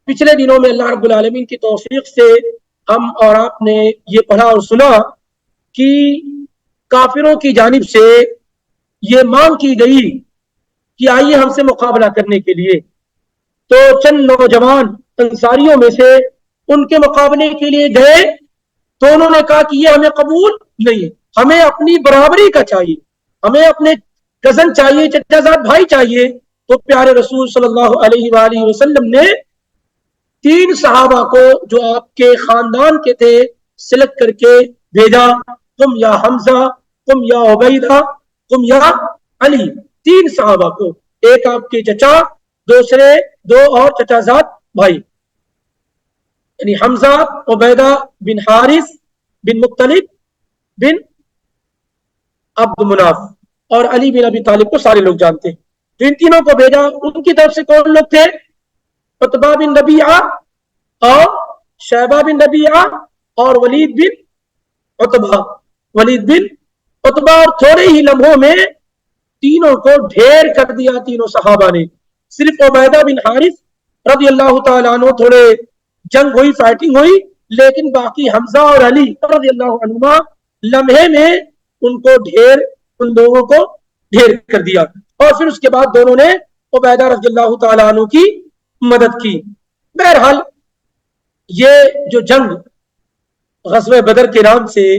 پچھلے دنوں میں اللہ رب العالمین کی توفیق سے ہم اور آپ نے یہ پڑھا اور سنا کہ کافروں کی جانب سے یہ مانگ کی گئی کہ آئیے ہم سے مقابلہ کرنے کے لیے. تو چند نوجوان انصاریوں میں سے ان کے مقابلے کے لیے گئے تو انہوں نے کہا کہ یہ ہمیں قبول نہیں، ہمیں اپنی برابری کا چاہیے، ہمیں اپنے کزن چاہیے، چچا زاد بھائی چاہیے. تو پیارے رسول صلی اللہ علیہ وآلہ وسلم نے 3 صحابہ کو جو آپ کے خاندان کے تھے سلیکٹ کر کے بھیجا، تم یا حمزہ، تم یا عبیدہ، تم یا علی. 3 صحابہ کو، ایک آپ کے چچا، دوسرے 2 اور چچا زاد بھائی، یعنی حمزہ، عبیدہ بن حارث بن مطلب بن عبد مناف اور علی بن ابی طالب کو سارے لوگ جانتے ہیں. تو ان تینوں کو بھیجا. ان کی طرف سے کون لوگ تھے؟ عتبہ بن ربیعہ اور شیبہ بن ربیعہ اور ولید بن عتبہ. اور تھوڑے ہی لمحوں میں تینوں کو ڈھیر کر دیا تینوں صحابہ نے. صرف عبیدہ بن حارث رضی اللہ تعالیٰ عنہ تھوڑے جنگ ہوئی، فائٹنگ ہوئی، لیکن باقی حمزہ اور علی رضی اللہ عنہما لمحے میں ان لوگوں کو ڈھیر کر دیا. اور پھر اس کے بعد دونوں نے عبیدہ رضی اللہ تعالیٰ عنہ کی مدد کی. بہرحال یہ جو جنگ غزوہ بدر کے نام سے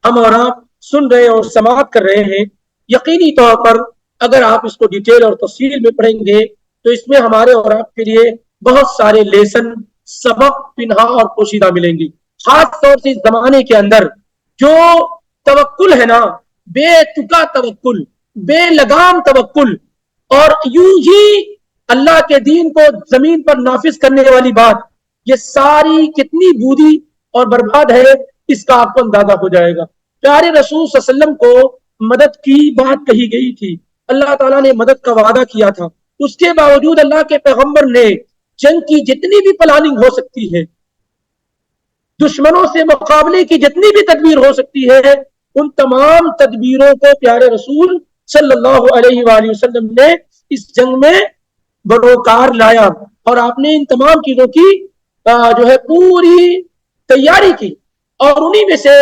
ہم اور آپ سن رہے اور سماعت کر رہے ہیں، یقینی طور پر اگر آپ اس کو ڈیٹیل اور تفصیل میں پڑھیں گے تو اس میں ہمارے اور آپ کے لیے بہت سارے لیسن، سبق پنہا اور پوشیدہ ملیں گی. خاص طور سے اس زمانے کے اندر جو توکل ہے نا، بے تکا توکل، بے لگام توکل، اور یوں ہی اللہ کے دین کو زمین پر نافذ کرنے والی بات، یہ ساری کتنی بودی اور برباد ہے، اس کا آپ کو اندازہ ہو جائے گا. پیارے رسول صلی اللہ علیہ وسلم کو مدد کی بات کہی گئی تھی، اللہ تعالیٰ نے مدد کا وعدہ کیا تھا. اس کے باوجود اللہ کے پیغمبر نے جنگ کی جتنی بھی پلاننگ ہو سکتی ہے، دشمنوں سے مقابلے کی جتنی بھی تدبیر ہو سکتی ہے، ان تمام تدبیروں کو پیارے رسول صلی اللہ علیہ وآلہ وسلم نے اس جنگ میں بروکار لایا. اور آپ نے ان تمام چیزوں کی جو ہے پوری تیاری کی. اور انہی میں سے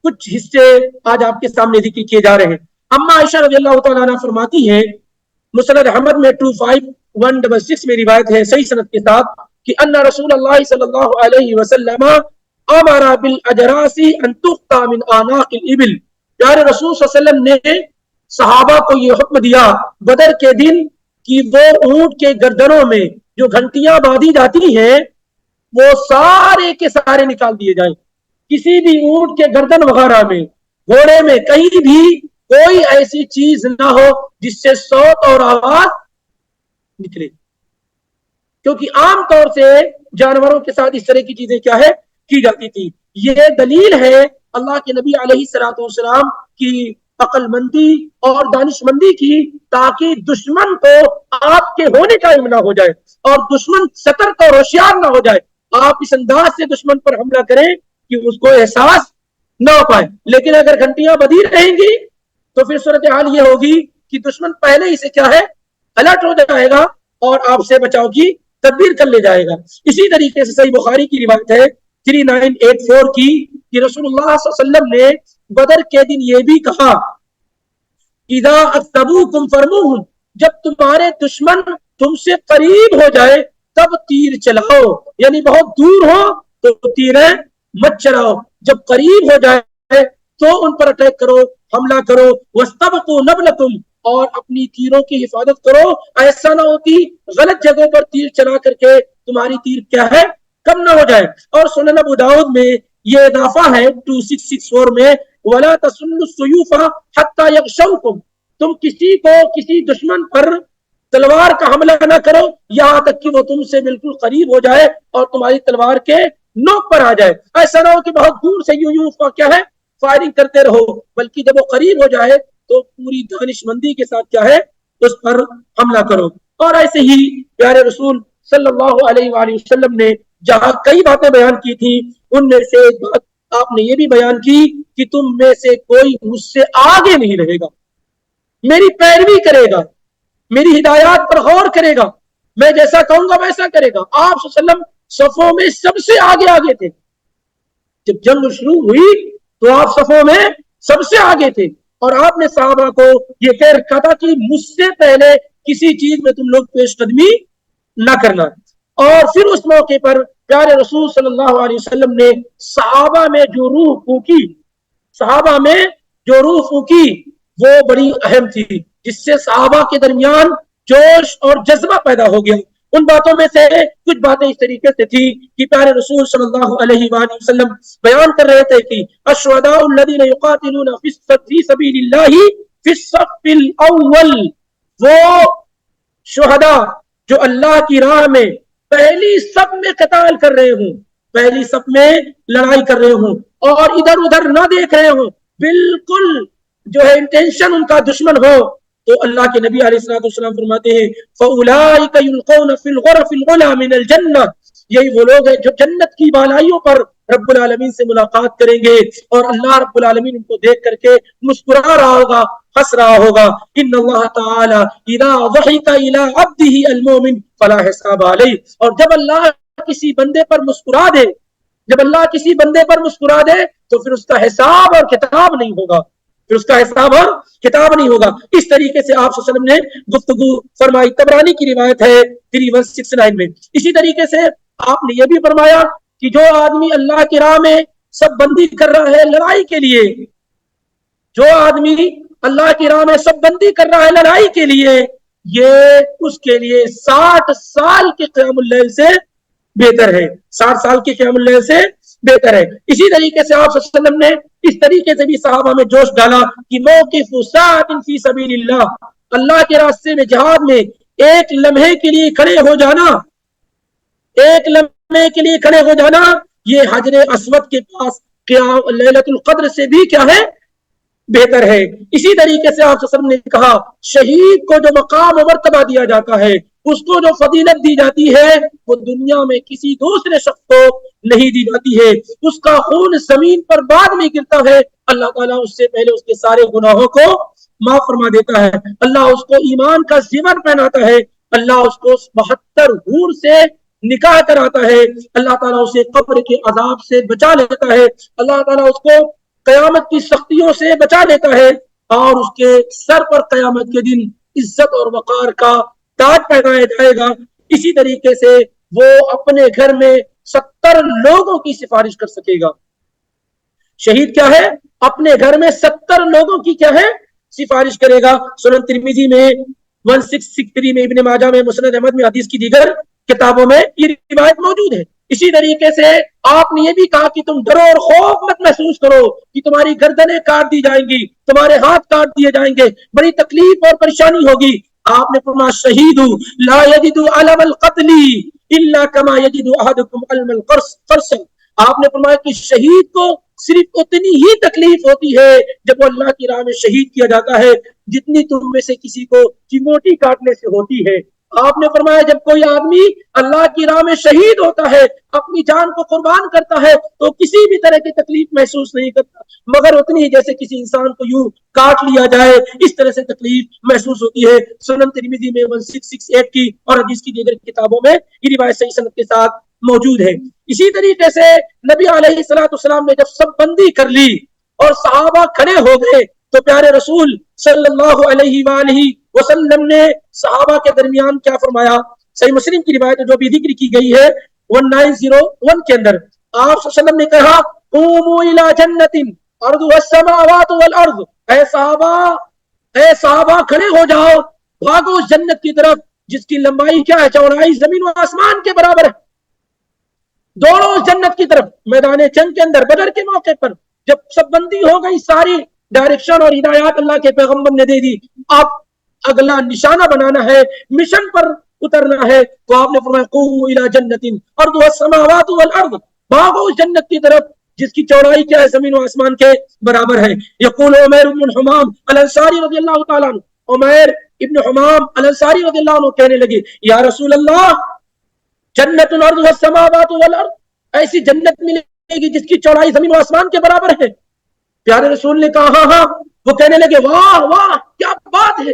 کچھ حصے آج آپ کے سامنے ذکر کیے جا رہے ہیں. اما عائشہ رضی اللہ تعالیٰ عنہ فرماتی ہیں، مسند احمد میں 25166 میں روایت ہے صحیح سند کے ساتھ، کہ ان رسول اللہ صلی اللہ علیہ وسلم امر بالاجراس ان تقطع من اعناق الابل. پیارے رسول صلی اللہ علیہ وسلم نے صحابہ کو یہ حکم دیا بدر کے دن کہ وہ اونٹ کے گردنوں میں جو گھنٹیاں باندھی جاتی ہیں وہ سارے کے سارے نکال دیے جائیں. کسی بھی اونٹ کے گردن وغیرہ میں، گھوڑے میں، کہیں بھی کوئی ایسی چیز نہ ہو جس سے صوت اور آواز نکلے، کیونکہ عام طور سے جانوروں کے ساتھ اس طرح کی چیزیں کیا ہے کی جاتی تھی. یہ دلیل ہے اللہ کے نبی علیہ الصلوۃ والسلام کی عقل مندی اور دانش مندی کی، تاکہ دشمن کو آپ کے ہونے کا علم نہ ہو جائے اور دشمن سترک اور ہوشیار نہ ہو جائے. آپ اس انداز سے دشمن پر حملہ کریں کہ اس کو احساس نہ ہو پائے. لیکن اگر گھنٹیاں بجی رہیں گی تو پھر صورتحال یہ ہوگی کہ دشمن پہلے ہی سے کیا ہے الرٹ ہو جائے گا اور آپ سے بچاؤ کی تدبیر کر لے جائے گا. اسی طریقے سے صحیح بخاری کی روایت ہے 3984 کی کہ رسول اللہ صلی اللہ علیہ وسلم نے بدر کے دن یہ بھی کہا، اذا اصطبوکم فرموہم، جب تمہارے دشمن تم سے قریب ہو جائے تب تیر چلاؤ، یعنی بہت دور ہو تو تیریں مت چلاؤ، جب قریب ہو جائے تو ان پر اٹیک کرو، حملہ کرو. واستبقوا نبلکم، اور اپنی تیروں کی حفاظت کرو، ایسا نہ ہو کہ غلط جگہوں پر تیر چلا کر کے تمہاری تیر کیا ہے کم نہ ہو جائے. اور سنن ابو داؤد میں یہ اضافہ ہے 2664 میں، ولا تسلوا السيوف حتى يغشوكم، تم کسی کو کسی دشمن پر تلوار کا حملہ نہ کرو یہاں تک کہ وہ تم سے بالکل قریب ہو جائے اور تمہاری تلوار کے نوک پر آ جائے. ایسا نہ ہو کہ بہت دور سے یوں اس کا کیا ہے فائرنگ کرتے رہو، بلکہ جب وہ قریب ہو جائے تو پوری دانش مندی کے ساتھ کیا ہے اس پر حملہ کرو. اور ایسے ہی پیارے رسول صلی اللہ علیہ وآلہ وسلم نے جہاں کئی باتیں بیان کی تھی، ان میں سے ایک بات آپ نے یہ بھی بیان کی کہ تم میں سے کوئی مجھ سے آگے نہیں رہے گا، میری پیروی کرے گا، میری ہدایات پر غور کرے گا، میں جیسا کہوں گا ویسا کرے گا. آپ صلی اللہ علیہ وسلم صفوں میں سب سے آگے تھے. جب جنگ شروع ہوئی تو آپ صفوں میں سب سے آگے تھے اور آپ نے صحابہ کو یہ کہہ رکھا تھا کہ مجھ سے پہلے کسی چیز میں تم لوگ پیش قدمی نہ کرنا. اور پھر اس موقع پر پیارے رسول صلی اللہ علیہ وسلم نے صحابہ میں جو روح پھونکی وہ بڑی اہم تھی، جس سے صحابہ کے درمیان جوش اور جذبہ پیدا ہو گیا. ان باتوں میں سے کچھ باتیں اس طریقے سے تھی کہ پیارے رسول صلی اللہ علیہ وآلہ وسلم بیان کر رہے تھے کہ الشہداء الذین یقاتلون فی سبیل اللہ فی الصف الاول، وہ شہداء جو اللہ کی راہ میں پہلی صف میں قتال کر رہے ہوں، پہلی صف میں لڑائی کر رہے ہوں اور ادھر ادھر نہ دیکھ رہے ہوں، بالکل جو ہے انٹینشن ان کا دشمن ہو، تو اللہ کے نبی علیہ الصلوۃ والسلام فرماتے ہیں فَأُولَٰئِكَ يُلْقَوْنَ فِي الْغُرَفِ الْعُلَىٰ مِنَ الْجَنَّةِ، یہی وہ لوگ ہیں جو جنت کی بالائیوں پر رب العالمین سے ملاقات کریں گے اور اللہ رب العالمین ان کو دیکھ کر کے مسکرا رہا ہوگا، ہنس رہا ہوگا. ان اللہ تعالی اذا ضحك الى عبده المؤمن فلا حساب علیہ، اور جب اللہ کسی بندے پر مسکرا دے، جب اللہ کسی بندے پر مسکرا دے تو پھر اس کا حساب اور کتاب نہیں ہوگا، پھر اس کا حساب اور کتاب نہیں ہوگا. اس طریقے سے آپ صلی اللہ علیہ وسلم نے گفتگو فرمائی. طبرانی کی روایت ہے 3169 میں. اسی طریقے سے آپ نے یہ بھی فرمایا کہ جو آدمی اللہ کی راہ میں سب بندی کر رہا ہے لڑائی کے لیے، جو آدمی اللہ کی راہ میں سب بندی کر رہا ہے لڑائی کے لیے، یہ اس کے لیے 60 سال کے قیام اللیل سے بہتر ہے، 60 سال کے قیام اللیل سے بہتر ہے. اسی طریقے سے آپ صلی اللہ علیہ وسلم نے اس طریقے سے بھی صحابہ میں جوش ڈالا کہ موقف ساعۃ فی سبیل اللہ، اللہ کے راستے میں جہاد میں ایک لمحے کے لیے کھڑے ہو جانا، ایک لمحے کے لیے کھڑے ہو جانا، یہ حجر اسود کے پاس لیلۃ القدر سے بھی کیا ہے، بہتر ہے. اسی طریقے سے آپ صلی اللہ علیہ وسلم نے کہا شہید کو جو مقام و مرتبہ دیا جاتا ہے، اس کو جو فضیلت دی جاتی ہے، وہ دنیا میں کسی دوسرے شخص کو نہیں دی جاتی ہے. اس کا خون زمین پر بعد میں گرتا ہے، اللہ تعالیٰ اس سے پہلے اس کے سارے گناہوں کو معاف فرما دیتا ہے. اللہ اس کو ایمان کا زیور پہناتا ہے، اللہ اس کو 72 حور سے نکاح کراتا ہے، اللہ تعالیٰ اسے قبر کے عذاب سے بچا لیتا ہے، اللہ تعالیٰ اس کو قیامت کی سختیوں سے بچا لیتا ہے اور اس کے سر پر قیامت کے دن عزت اور وقار کا تاج پہنایا جائے گا. اسی طریقے سے وہ اپنے گھر میں 70 لوگوں کی سفارش کر سکے گا. شہید کیا ہے؟ اپنے گھر میں 70 لوگوں کی کیا ہے؟ سفارش کرے گا. سنن ترمذی میں 1663 میں، ابن ماجہ میں، مسند احمد میں، حدیث کی دیگر کتابوں میں یہ روایت موجود ہے. اسی طریقے سے آپ نے یہ بھی کہا کہ تم ڈرو اور خوف مت محسوس کرو کہ تمہاری گردنیں کاٹ دی جائیں گی، تمہارے ہاتھ کاٹ دیے جائیں گے، بڑی تکلیف اور پریشانی ہوگی. آپ نے فرمایا شہید لا یجد علم القتل الا كما یجد احدکم علم القرص. آپ نے فرمایا کہ شہید کو صرف اتنی ہی تکلیف ہوتی ہے جب وہ اللہ کی راہ میں شہید کیا جاتا ہے جتنی تم میں سے کسی کو چنگوٹی کاٹنے سے ہوتی ہے. آپ نے فرمایا جب کوئی آدمی اللہ کی راہ میں شہید ہوتا ہے، اپنی جان کو قربان کرتا ہے، تو کسی بھی طرح کی تکلیف محسوس نہیں کرتا، مگر اتنی ہی جیسے کسی انسان کو یوں کاٹ لیا جائے اس طرح سے تکلیف محسوس ہوتی ہے. سنن ترمذی میں 1668 کی اور حدیث کی دیگر کتابوں میں یہ روایت صحیح سند کے ساتھ موجود ہے. اسی طریقے سے نبی علیہ الصلوۃ والسلام نے جب سب بندی کر لی اور صحابہ کھڑے ہو گئے تو پیارے رسول صلی اللہ علیہ وآلہ وسلم نے صحابہ کے درمیان کیا فرمایا؟ صحیح مسلم کی روایت جو بھی ذکر کی گئی ہے 1901 کے اندر آپ صلی اللہ علیہ وسلم نے کہا قوموا الی جنت عرضها السماوات والارض، اے صحابہ کھڑے ہو جاؤ، بھاگو اس جنت کی طرف جس کی لمبائی کیا ہے؟ چوڑائی زمین و آسمان کے برابر ہے. دوڑو اس جنت کی طرف. میدان جنگ کے اندر بدر کے موقع پر جب سب بندی ہو گئی، ساری ڈائریکشن اور ہدایات اللہ کے پیغمبر نے دے دی، اب اگلا نشانہ بنانا ہے، مشن پر اترنا ہے، تو آپ نے فرمایا قوموا الی جنت عرضها السماوات والارض، بھاگو اس جنت کی طرف جس کی چوڑائی کیا ہے؟ زمین و آسمان کے برابر ہے. یقول عمیر بن حمام الانصاری رضی اللہ تعالیٰ عنہ، عمیر ابن حمام الانصاری رضی اللہ عنہ کہنے لگے یا رسول اللہ جنت عرضها السماوات والارض، ایسی جنت ملے گی جس کی چوڑائی زمین و آسمان کے برابر ہے؟ پیارے رسول نے کہا ہاں ہاں. وہ کہنے لگے واہ واہ کیا بات ہے،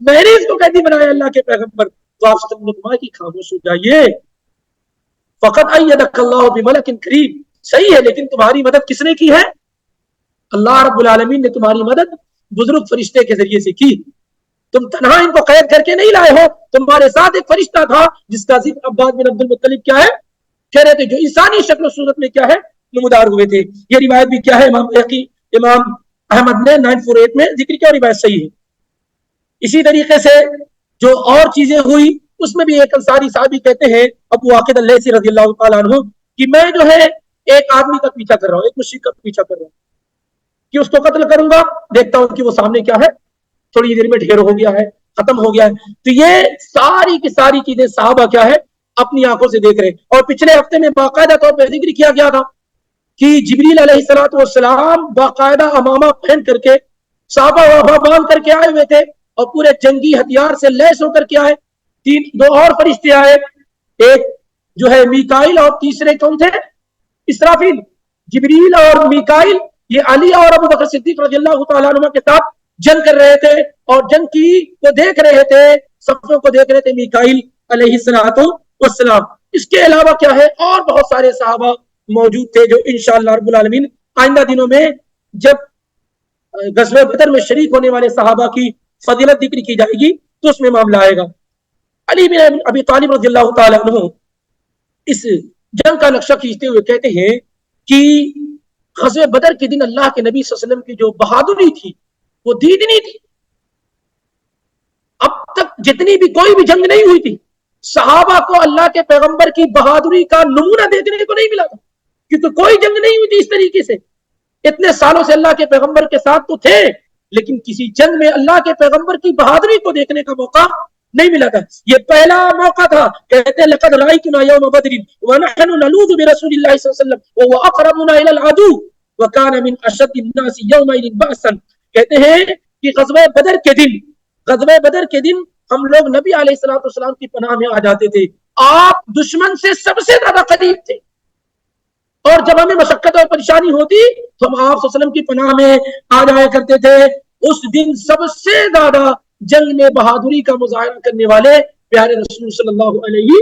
میں نے اس کو قیدی بنایا اللہ کے پیغمبر. تو آپ نے فرمایا کہ خاموش ہو جائیے. فقط ایدک اللہ بملک کریم. صحیح ہے, لیکن تمہاری مدد کس نے کی ہے؟ اللہ رب العالمین نے تمہاری مدد بزرگ فرشتے کے ذریعے سے کی. تم تنہا ان کو قید کر کے نہیں لائے ہو, تمہارے ساتھ ایک فرشتہ تھا جس کا ذکر عباس بن عبد المطلب کیا ہے کہہ رہے تھے, جو انسانی شکل و صورت میں کیا ہے نمودار ہوئے تھے. یہ روایت بھی کیا ہے امام احمد نے 948 میں ذکر کیا, روایت صحیح ہے. اسی طریقے سے جو اور چیزیں ہوئی اس میں بھی ایک انصاری صحابی کہتے ہیں ابو واقد اللیثی رضی اللہ تعالیٰ عنہ کہ میں جو ہے ایک آدمی کا پیچھا کر رہا ہوں, ایک مشرک کا پیچھا کر رہا ہوں کہ اس کو قتل کروں گا, دیکھتا ہوں کہ وہ سامنے کیا ہے تھوڑی دیر میں ڈھیر ہو گیا ہے, ختم ہو گیا ہے. تو یہ ساری کی ساری چیزیں صحابہ کیا ہے اپنی آنکھوں سے دیکھ رہے. اور پچھلے ہفتے میں باقاعدہ طور پہ ذکر کیا گیا تھا کہ جبریل علیہ السلام باقاعدہ امامہ پہن کر کے صحابہ وابہ باندھ کر کے آئے ہوئے تھے اور پورے جنگی ہتھیار سے لیس ہو کر کے آئے. دو اور فرشتے آئے, ایک جو ہے میکائیل اور تیسرے کون تھے اسرافیل. جبریل اور میکائیل یہ علی اور ابو بکر صدیق رضی اللہ تعالیٰ عنہ کے ساتھ جنگ کر رہے تھے اور جنگ کی کو دیکھ رہے تھے, صفوں کو دیکھ رہے تھے میکائیل علیہ السلام. اس کے علاوہ کیا ہے اور بہت سارے صحابہ موجود تھے جو انشاءاللہ رب العالمین آئندہ دنوں میں جب غزوہ بدر میں شریک ہونے والے صحابہ کی فضیلت ذکر کی جائے گی تو اس میں معاملہ آئے گا. علی بن ابی طالب رضی اللہ تعالیٰ عنہ اس جنگ کا نقشہ کھینچتے ہوئے کہتے ہیں کہ غزوہ بدر کے دن اللہ کے نبی صلی اللہ علیہ وسلم کی جو بہادری تھی وہ دیدنی تھی. اب تک جتنی بھی کوئی بھی جنگ نہیں ہوئی تھی صحابہ کو اللہ کے پیغمبر کی بہادری کا نمونہ دیکھنے کو نہیں ملا تھا, کیونکہ کوئی جنگ نہیں ہوئی تھی اس طریقے سے. اتنے سالوں سے اللہ کے پیغمبر کے ساتھ تو تھے لیکن کسی جنگ میں اللہ کے پیغمبر کی بہادری کو دیکھنے کا موقع نہیں ملا تھا. یہ پہلا موقع تھا. کہتے ہیں لقد رأيتنا يوم بدر ونحن نلوذ برسول الله صلی اللہ علیہ وسلم وهو اقربنا الى العدو وكان من اشد الناس يومئذ بأسا. کہتے ہیں کہ غزوہ بدر کے دن ہم لوگ نبی علیہ السلام کی پناہ میں آ جاتے تھے. آپ دشمن سے سب سے زیادہ قریب تھے اور جب ہمیں مشقت اور پریشانی ہوتی تو ہم آپ صلی اللہ علیہ وسلم کی پناہ میں آ جایا کرتے تھے. اس دن سب سے زیادہ جنگ میں بہادری کا مظاہرہ کرنے والے پیارے رسول صلی اللہ علیہ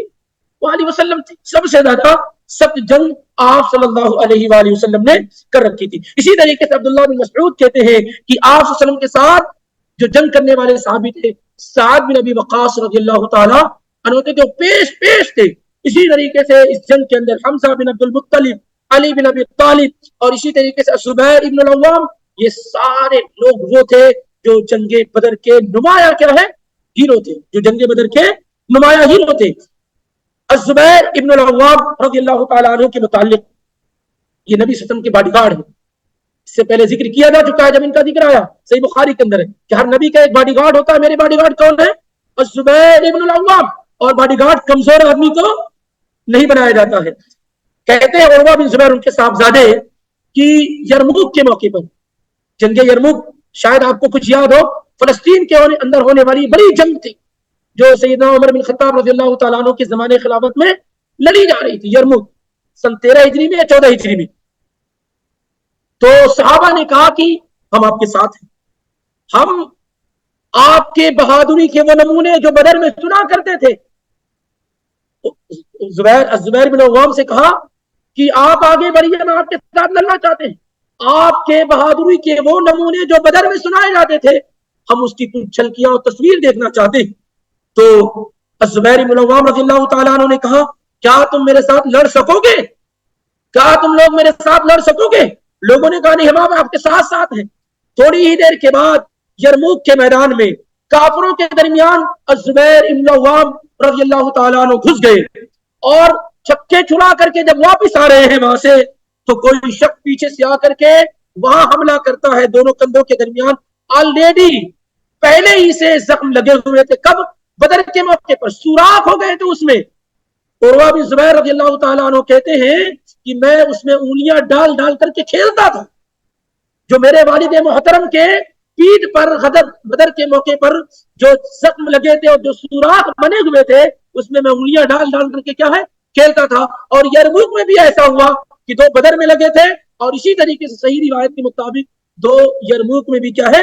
وآلہ وسلم تھے. سب سے زیادہ سخت جنگ آپ صلی اللہ علیہ وآلہ وسلم نے کر رکھی تھی. اسی طریقے سے عبداللہ بن مسعود کہتے ہیں کہ آپ صلی اللہ علیہ وسلم کے ساتھ جو جنگ کرنے والے صحابی تھے سعد بن ابی وقاص رضی اللہ تعالی عنہ تھے جو پیش تھے. اسی طریقے سے اس جنگ کے اندر حمزہ بن عبد المطلب, علی بن ابی طالب اور اسی طریقے سے زبیر ابن العوام, یہ سارے لوگ وہ تھے جو جنگ بدر کے نمایاں کیا ہے ہیرو تھے, جو جنگ بدر کے نمایاں ہیرو تھے. الزبیر ابن العوام رضی اللہ تعالیٰ عنہ کے متعلق یہ نبی صلی اللہ علیہ وسلم کے باڈی گارڈ ہیں. اس سے پہلے ذکر کیا جا چکا ہے جب ان کا ذکر آیا صحیح بخاری کے اندر ہے کہ ہر نبی کا ایک باڈی گارڈ ہوتا ہے. میرے باڈی گارڈ کون ہے؟ الزبیر ابن العوام. اور باڈی گارڈ کمزور آدمی کو نہیں بنایا جاتا ہے. کہتے ہیں عروہ بن زبیر ان کے صاحبزادے کہ یرموک کے موقع پر, جنگ یرموک شاید آپ کو کچھ یاد ہو, فلسطین کے اندر ہونے والی بڑی جنگ تھی جو سیدنا عمر بن خطاب رضی اللہ تعالیٰ عنہ کے زمانے خلافت میں لڑی جا رہی تھی. یرموک سن 13 ہجری میں یا 14 ہجری میں. تو صحابہ نے کہا کہ ہم آپ کے ساتھ ہیں, ہم آپ کے بہادری کے وہ نمونے جو بدر میں سنا کرتے تھے. زبیر بن عوام سے کہا کہ آپ آگے بڑھیے, ہم آپ کے ساتھ لڑنا چاہتے ہیں. آپ کے بہادری کے وہ نمونے جو بدر میں سنائے جاتے تھے ہم اس کی کچھ جھلکیاں اور تصویر دیکھنا چاہتے ہیں. تو زبیر بن عوام رضی اللہ تعالیٰ عنہ نے کہا کیا تم میرے ساتھ لڑ سکو گے؟ کیا تم لوگ میرے ساتھ لڑ سکو گے؟ لوگوں نے کہا نہیں, ہم آپ کے ساتھ ہیں. تھوڑی ہی دیر کے بعد یرموک کے میدان میں کافروں کے درمیان الزبیر ابن العوام رضی اللہ تعالیٰ عنہ گھس گئے اور چکے چھڑا کر کے جب واپس آ رہے ہیں وہاں سے تو کوئی شخص پیچھے سے آ کر کے وہاں حملہ کرتا ہے. دونوں کندھوں کے درمیان آلریڈی پہلے ہی سے زخم لگے ہوئے تھے. کب؟ بدر کے موقع پر سوراخ ہو گئے تھے اس میں. عروہ بن زبیر رضی اللہ تعالیٰ عنہ کہتے ہیں کہ میں اس میں انگلیاں ڈال ڈال کر کے کھیلتا تھا. جو میرے والد محترم کے پیٹھ پر بدر کے موقع پر جو زخم لگے تھے اور جو سوراخ بنے ہوئے تھے اس میں انگلیاں ڈال ڈال کر کے کیا ہے کھیلتا تھا. اور یرموک میں بھی ایسا ہوا کہ 2 بدر میں لگے تھے اور اسی طریقے سے صحیح روایت کے مطابق 2 یرموک میں بھی کیا ہے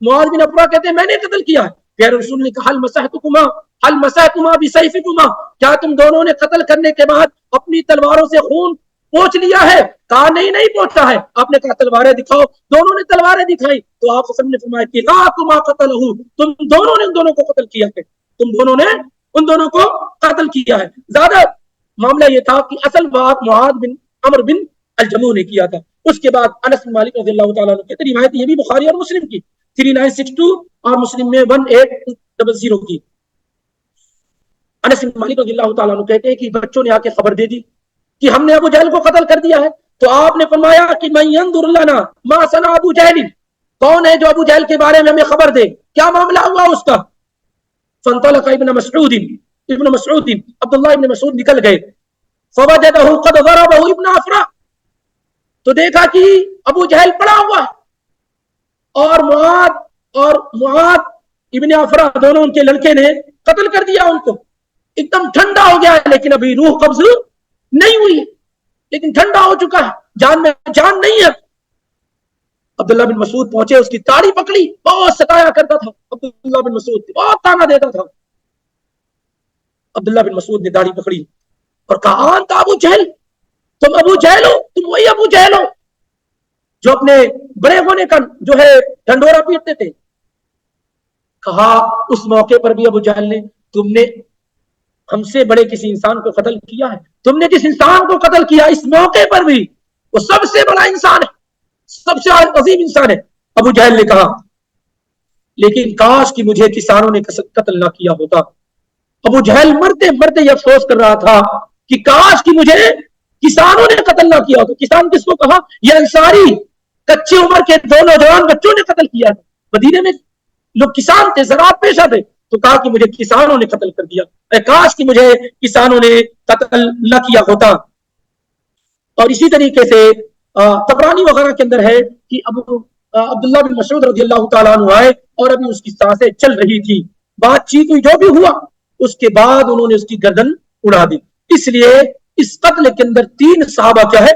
معاذ بن افرا کہتے ہیں میں نے قتل کیا ہے. پھر رسول نے کہا حل مسحتما بسیفکما، کیا تم دونوں نے قتل کرنے کے بعد اپنی تلواروں سے خون پوچھ لیا ہے؟ کہا نہیں نہیں پوچھا ہے. آپ نے کہا تلواریں دکھاؤ. دونوں نے تلواریں دکھائی تو آپ نے فرمایا کہ لا تما قتلہ، تم دونوں نے ان دونوں کو قتل کیا ہے، تم دونوں نے ان دونوں کو قتل کیا ہے. زیادہ معاملہ یہ تھا کہ اصل بات معاذ بن عمرو بن الجموح نے کیا تھا. اس کے بعد انس بن مالک رضی اللہ تعالیٰ عنہ کی روایت، یہ بھی بخاری اور مسلم کی 3962 اور مسلم میں 1800 کی. انس بن مالک رضی اللہ تعالیٰ عنہ کہتے ہیں کہ بچوں نے آ کے خبر دے دی کہ ہم نے ابو جہل کو قتل کر دیا ہے. تو آپ نے فرمایا کہ من ينظر لنا ما صنع ابو جہل، کون ہے جو ابو جہل کے بارے میں ہمیں خبر دے، کیا معاملہ ہوا اس کا. فانطلق ابن مسعود عبداللہ ابن مسعود نکل گئے. فوجده قد ضربه ابن افرا، تو دیکھا کہ ابو جہل پڑا ہوا ہے اور معاذ ابن افرا دونوں ان کے لڑکے نے قتل کر دیا ان کو. ایک دم ٹھنڈا ہو گیا ہے، لیکن ابھی روح قبض نہیں ہوئی، لیکن ٹھنڈا ہو چکا ہے، جان میں جان نہیں ہے. عبداللہ بن مسعود پہنچے، اس کی داڑھی پکڑی، بہت ستایا کرتا تھا عبداللہ بن مسعود، بہت تانا دیتا تھا. عبداللہ بن مسعود نے داڑھی پکڑی اور کہا انت ابو جہل، تم ابو جہل ہو، تم وہی ابو جہل ہو جو اپنے بڑے ہونے کا جو ہے ڈنڈورا پیٹتے تھے. کہا اس موقع پر بھی ابو جہل نے تم نے ہم سے بڑے کسی انسان کو قتل کیا ہے؟ تم نے جس انسان کو قتل کیا اس موقع پر بھی وہ سب سے بڑا انسان ہے، سب سے عظیم انسان ہے. ابو جہل نے کہا لیکن کاش کہ مجھے کسانوں نے قتل نہ کیا ہوتا. ابو جہل مرتے مرتے یہ افسوس کر رہا تھا کہ کاش کہ مجھے کسانوں نے قتل نہ کیا ہوتا. کسان کس کو کہا؟ یہ انصاری کچی عمر کے دو نوجوان بچوں نے قتل کیا. مدینے میں لوگ کسان تھے، زراعت پیشہ تھے، تو کہا کہ مجھے کسانوں نے قتل کر دیا، کاش کہ مجھے کسانوں نے قتل نہ کیا ہوتا. اور اسی طریقے سے طبرانی وغیرہ کے اندر ہے کہ عبداللہ بن مسعود رضی اللہ تعالیٰ عنہ آئے اور ابھی اس کی سانسیں چل رہی تھی، بات چیت ہوئی، جو بھی ہوا اس کے بعد انہوں نے اس کی گردن اڑا دی. اس لیے اس قتل کے اندر 3 صحابہ کیا ہے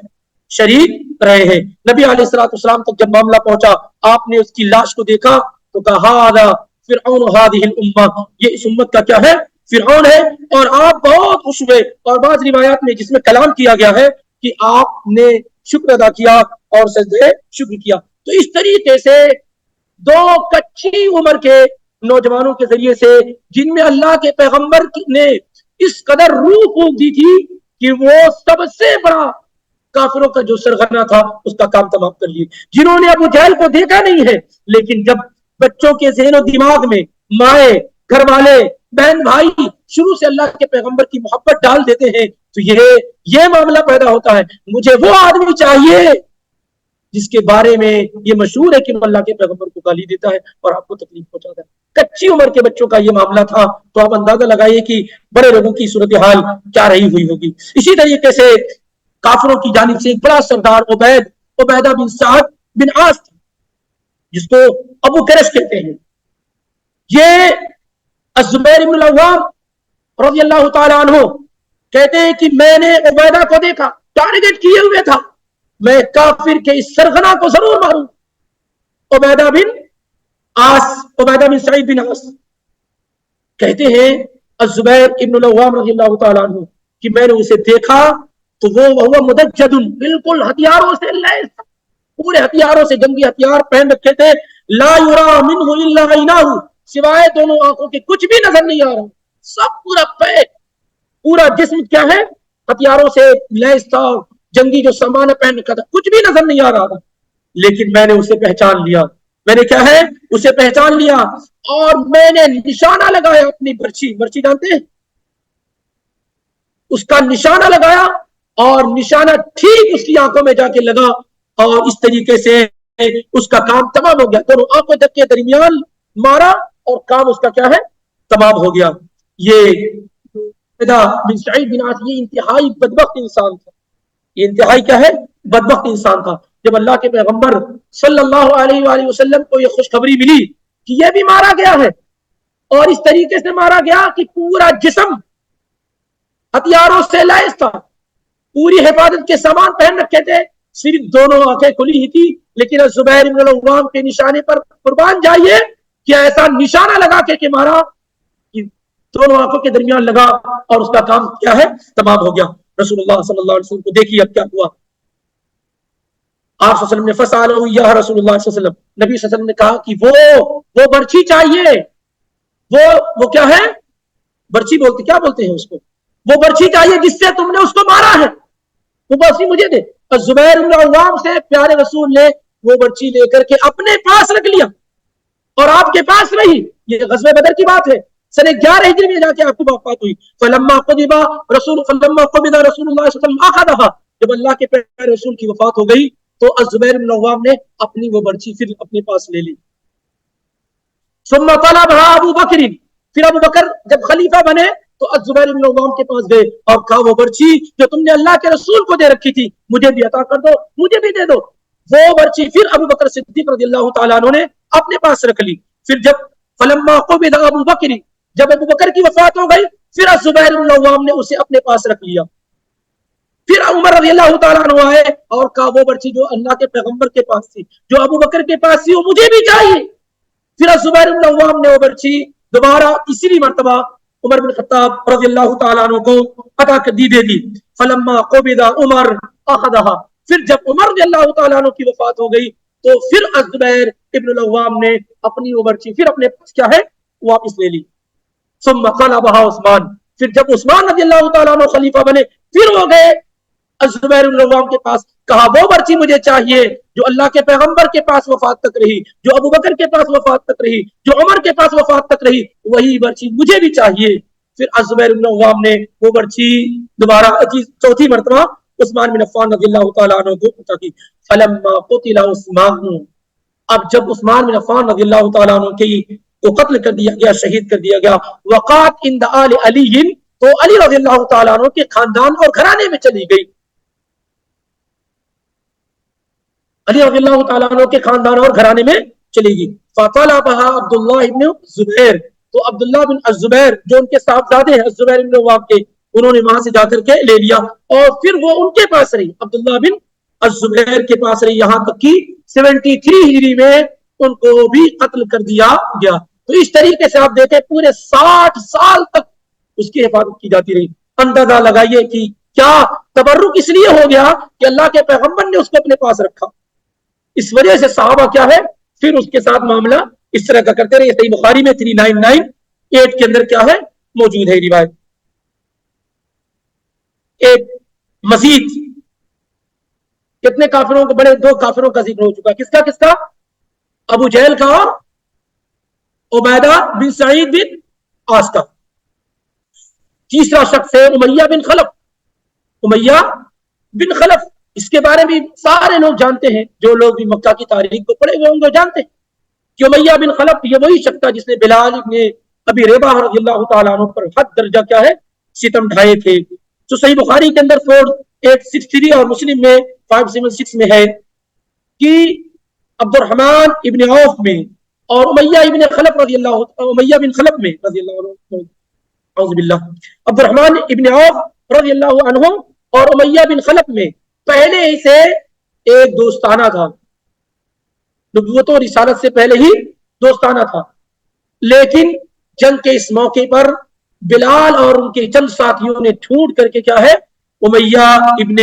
شریک رہے ہیں. نبی علیہ الصلوۃ والسلام تک جب معاملہ پہنچا، آپ نے اس کی لاش کو دیکھا تو کہا ھذا فرعون هذه الامه، یہ اس امت کا کیا ہے فرعون ہے. اور آپ بہت خوش ہوئے، اور بعض روایات میں جس میں کلام کیا گیا ہے کہ آپ نے شکر ادا کیا اور سجدے شکر کیا. تو اس طریقے سے 2 کچی عمر کے نوجوانوں کے ذریعے سے جن میں اللہ کے پیغمبر نے اس قدر روح پھونک دی تھی کہ وہ سب سے بڑا کافروں کا جو سرغنہ تھا اس کا کام تمام کر لیے. جنہوں نے ابو جہل کو دیکھا نہیں ہے، لیکن جب بچوں کے ذہن و دماغ میں مائیں، گھر والے، بہن بھائی شروع سے اللہ کے پیغمبر کی محبت ڈال دیتے ہیں تو یہ معاملہ پیدا ہوتا ہے. مجھے وہ آدمی چاہیے جس کے بارے میں یہ مشہور ہے کہ وہ اللہ کے پیغمبر کو گالی دیتا ہے اور آپ کو تکلیف پہنچاتا ہے. کچی عمر کے بچوں کا یہ معاملہ تھا، تو آپ اندازہ لگائیے کہ بڑے لوگوں کی صورتحال کیا رہی ہوئی ہوگی. اسی طریقے سے کافروں کی جانب سے ایک بڑا سردار عبیدہ بن سعد بن عاص تھا، جس کو ابو کرش کہتے ہیں. یہ الزبیر بن العوام رضی اللہ تعالی عنہ کہتے ہیں کہ میں نے عبیدہ کو دیکھا، ٹارگٹ کیے ہوئے تھا، میں کافر کے اس سرغنہ کو ضرور ماروں. عبیدہ بن سعید بن عاص کہتے ہیں الزبیر ابن العوام رضی اللہ تعالیٰ عنہ کہ میں نے اسے دیکھا تو وہ مدجد، بالکل ہتھیاروں سے لیس، پورے ہتھیاروں سے جنگی ہتھیار پہن رکھے تھے. لا یرا منہ الا عیناہ، سوائے دونوں آنکھوں کے کچھ بھی نظر نہیں آ رہا، سب پورا جسم کیا ہے ہتھیاروں سے لیس تھا، جنگی جو سامان پہن رکھا تھا کچھ بھی نظر نہیں آ رہا تھا. لیکن میں نے اسے پہچان لیا، میں نے کیا ہے اسے پہچان لیا اور میں نے نشانہ لگایا اپنی برچی جانتے ہیں، اس کا نشانہ لگایا اور نشانہ ٹھیک اس کی آنکھوں میں جا کے لگا اور اس طریقے سے اس کا کام تمام ہو گیا. دونوں آنکھوں تک کے درمیان مارا اور کام اس کا کیا ہے تمام ہو گیا. یہ بن سعید بن عاص یہ انتہائی بدبخت انسان تھا، یہ انتہائی کیا ہے بدبخت انسان تھا. جب اللہ کے پیغمبر صلی اللہ علیہ وآلہ وسلم کو یہ خوشخبری ملی کہ یہ بھی مارا گیا ہے اور اس طریقے سے مارا گیا کہ پورا جسم ہتھیاروں سے لیس تھا، پوری حفاظت کے سامان پہن رکھے تھے، صرف دونوں آنکھیں کھلی ہی تھی لیکن زبیر بن العوام کے نشانے پر قربان جائیے کہ ایسا نشانہ لگا کے مارا کہ دونوں آنکھوں کے درمیان لگا اور اس کا کام کیا ہے تمام ہو گیا. رسول اللہ صلی اللہ علیہ وسلم کو دیکھیے اب کیا ہوا. آپ صلی اللہ علیہ وسلم نے فسألہ یا رسول اللہ صلی اللہ علیہ وسلم, نبی صلی اللہ علیہ وسلم نے کہا کہ وہ برچھی چاہیے, وہ کیا ہے برچھی بولتے, کیا بولتے ہیں اس کو, وہ برچھی چاہیے جس سے تم نے اس کو مارا ہے, وہ برچھی مجھے دے. اور زبیر بن العوام سے پیارے رسول نے وہ برچھی لے کر کے اپنے پاس رکھ لیا اور آپ کے پاس رہی. یہ غزوہ بدر کی بات ہے, سن 11 ہجری میں جا کے آپ کی وفات ہوئی. فلما قبض رسول اللہ صلی اللہ علیہ وسلم اخذها, جب اللہ کے پیارے رسول کی وفات ہو گئی تو الزبیر بن العوام نے اپنی وہ برچھی پھر اپنے پاس لے لی. ثم طلبها ابو بکر, پھر ابو بکر جب خلیفہ بنے تو الزبیر بن العوام کے پاس گئے اور کہا وہ برچھی جو تم نے اللہ کے رسول کو دے رکھی تھی مجھے بھی عطا کر دو, مجھے بھی دے دو. وہ برچھی پھر ابو بکر صدیق رضی اللہ تعالیٰ عنہ نے اپنے پاس رکھ لی. پھر جب فلما قبض ابو بکر, جب ابو بکر کی وفات ہو گئی پھر الزبیر بن العوام نے اسے اپنے پاس رکھ لیا. پھر عمر رضی اللہ تعالیٰ عنہ آئے اور کہا وہ برچھی جو اللہ کے پیغمبر کے پاس تھی, جو ابو بکر کے پاس تھی, وہ مجھے بھی چاہیے. پھر الزبیر بن العوام نے وہ برچھی دوبارہ تیسری مرتبہ عمر بن خطاب رضی اللہ تعالیٰ عنہ کو عطا کر دے دی. فلما قبض عمر اخذها, پھر جب عمر رضی اللہ تعالیٰ عنہ کی وفات ہو گئی تو پھر الزبیر ابن العوام نے اپنی وہ برچھی پھر اپنے پاس کیا ہے واپس لے لی. ثم طلبها عثمان, پھر جب عثمان رضی اللہ تعالیٰ عنہ خلیفہ بنے پھر وہ گئے الزبیر بن العوام کے پاس, کہا وہ برچھی مجھے چاہیے جو اللہ کے پیغمبر کے پاس وفات تک رہی, جو ابو بکر کے پاس وفات تک رہی, جو عمر کے پاس وفات تک رہی, وہی برچھی مجھے بھی چاہیے. پھر الزبیر بن العوام نے وہ برچھی دوبارہ چوتھی مرتبہ عثمان بن عفان رضی اللہ تعالیٰ عنہ کو عطا کی. فلما قتل عثمان, اب جب عثمان بن عفان رضی اللہ تعالیٰ عنہ کو قتل کر دیا گیا, شہید کر دیا گیا, وقات عند آل علی, تو علی رضی اللہ تعالیٰ عنہ کے خاندان اور گھرانے میں چلی گئی. علی رضی اللہ تعالیٰ عنہ کے خاندان اور گھرانے میں چلی گئی. فطلبها عبداللہ ابن الزبیر, تو عبداللہ بن الزبیر جو ان کے صاحبزادے ہیں الزبیر بن العوام کے, انہوں نے وہاں سے جا کر کے لے لیا اور پھر وہ ان کے پاس رہی, عبداللہ بن الزبیر کے پاس رہی, یہاں تک کہ 73 ہجری میں ان کو بھی قتل کر دیا گیا. تو اس طریقے سے آپ دیکھیں پورے 60 سال تک اس کی حفاظت کی جاتی رہی. اندازہ لگائیے کہ کیا تبرک اس لیے ہو گیا کہ اللہ کے پیغمبر نے اس کو اپنے پاس رکھا, اس وجہ سے صحابہ کیا ہے پھر اس کے ساتھ معاملہ اس طرح کا کرتے رہے. صحیح بخاری میں 3998 کے اندر کیا ہے موجود ہے روایت. ایک مزید کتنے کافروں کو, بڑے 2 کافروں کا ذکر ہو چکا, کس کا ابو جہل کا اور عبیدہ بن سعید بن عاص کا. تیسرا شخص ہے امیہ بن خلف. امیہ بن خلف اس کے بارے میں سارے لوگ جانتے ہیں, جو لوگ بھی مکہ کی تاریخ کو پڑھے ہوئے ہوں گے جانتے ہیں کہ امیہ بن خلف یہ وہی شخص تھا جس نے بلال ابن ابی رباح رضی اللہ تعالیٰ عنہ پر حد درجہ کیا ہے ستم ڈھائے تھے. تو صحیح بخاری کے اندر 4863 اور مسلم میں 576 میں ہے کہ عبد الرحمن ابن عوف میں اور امیہ بن خلف میں رضی اللہ عنہ, اعوذ باللہ, عبد الرحمن ابن عوف رضی اللہ عنہ اور امیہ بن خلف میں پہلے ہی سے ایک دوستانہ تھا, نبوت و رسالت سے پہلے ہی دوستانہ تھا. لیکن جنگ کے اس موقع پر بلال اور ان کے چند ساتھیوں نے ڈھونڈ کر کے کیا ہے امیہ ابن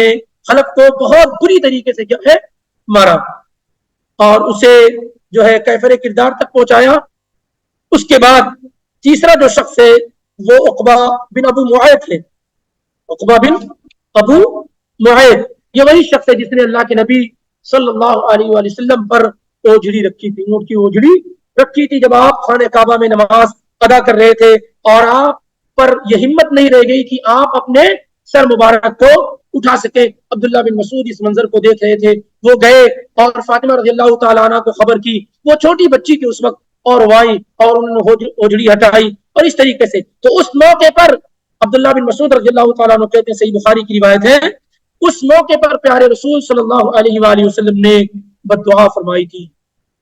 خلف کو بہت بری طریقے سے کیا ہے مارا اور اسے جو ہے کیفر کردار تک پہنچایا. اس کے بعد تیسرا جو شخص ہے وہ عقبہ بن ابو معیط ہے. عقبہ بن ابو معیط یہ وہی شخص ہے جس نے اللہ کے نبی صلی اللہ علیہ وآلہ وسلم پر اوجھڑی رکھی تھی, اونٹ کی اوجھڑی رکھی تھی جب آپ خانہ کعبہ میں نماز ادا کر رہے تھے, اور آپ پر یہ ہمت نہیں رہ گئی کہ آپ اپنے سر مبارک کو اٹھا سکے. عبداللہ بن مسعود اس منظر کو دیکھ رہے تھے, وہ گئے اور فاطمہ رضی اللہ تعالیٰ عنہ کو خبر کی, وہ چھوٹی بچی تھی اس وقت, اور وہ آئی اور انہوں نے اوجھڑی ہٹائی. اور اس طریقے سے تو اس موقع پر عبداللہ بن مسعود رضی اللہ تعالیٰ عنہ کہتے ہیں, صحیح بخاری کی روایت ہے, اس موقع پر پیارے رسول صلی اللہ علیہ وآلہ وسلم نے بد دعا فرمائی تھی.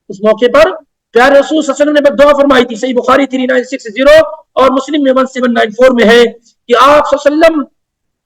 اس موقع پر پیارے رسول صلی اللہ علیہ وسلم نے بد دعا فرمائی تھی. صحیح بخاری 3960 اور مسلم میں 1794 میں ہے کہ آپ صلی اللہ علیہ وسلم